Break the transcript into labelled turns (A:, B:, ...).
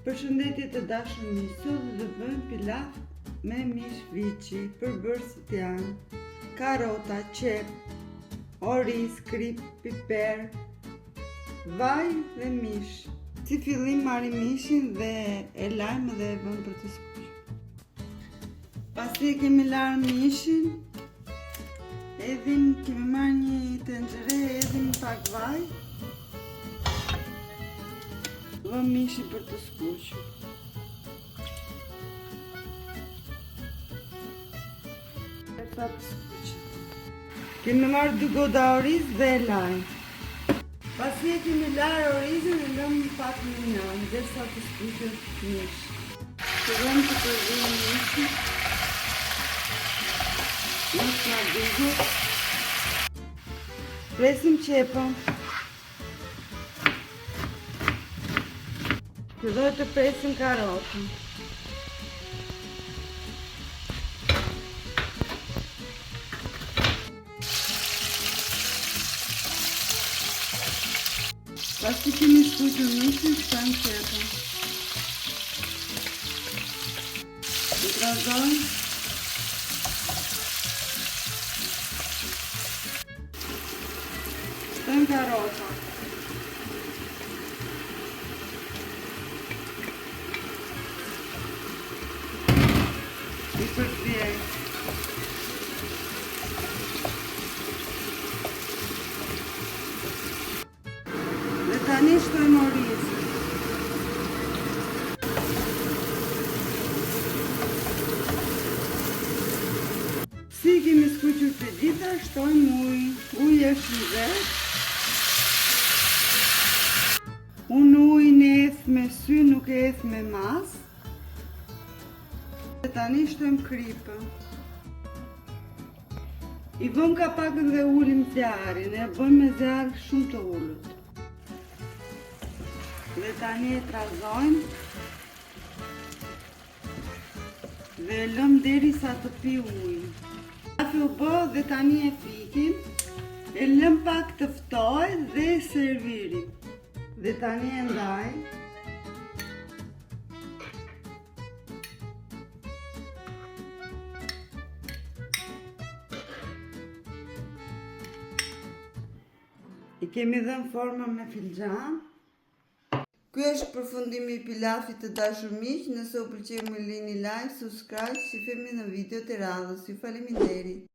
A: Përshëndetje të dashur miq, sot do të bëjmë pilaf me mish viçi. Përbërësit janë karota, qep, oriz, krip, piper, vaj dhe mish. Si fillim marrim mishin dhe e lajmë dhe e vëmë për të skuqur. Pasi e kemi larë mishin, kemi marrë një tenxhere, edhim pak vaj. Vëm mishin për të skuqur. Kemi marrë 2 goda oriz dhe lajm. Pasi e kemi larë orizin, e lëmë pak në nën, derisa të skuqet mishi. Fillojmë të përzijmë mishin. Mos na duhet. Presim qepën. Filloj të presim karotën. Pasi kemi skuqur mishin, shtojmë qepën. I trazojmë. Shtojmë karotën. I përfjej. Dhe tani shtojmë orizin. Si kemi skuqur të gjitha, shtojmë ujë. Uji është i vet. Unë ujin e eth me sy, nuk e eth me mas. Dhe tani shtojmë kripën. I vëm kapakën dhe ulim zjarin, e bëm me zjar shumë të ullët. Dhe tani e trazojmë. Dhe e lëm derisa të pi ujin. Kafe u bë dhe tani e fikim. E lëm pak të ftohet dhe e servirim. Dhe tani e ndaj. I kemi dhënë formën me filxhan. Ky është përfundimi i pilafit të dashur miq. Nëse u pëlqeu më lini like, subscribe, shifemi në video të radhës. Ju faleminderit.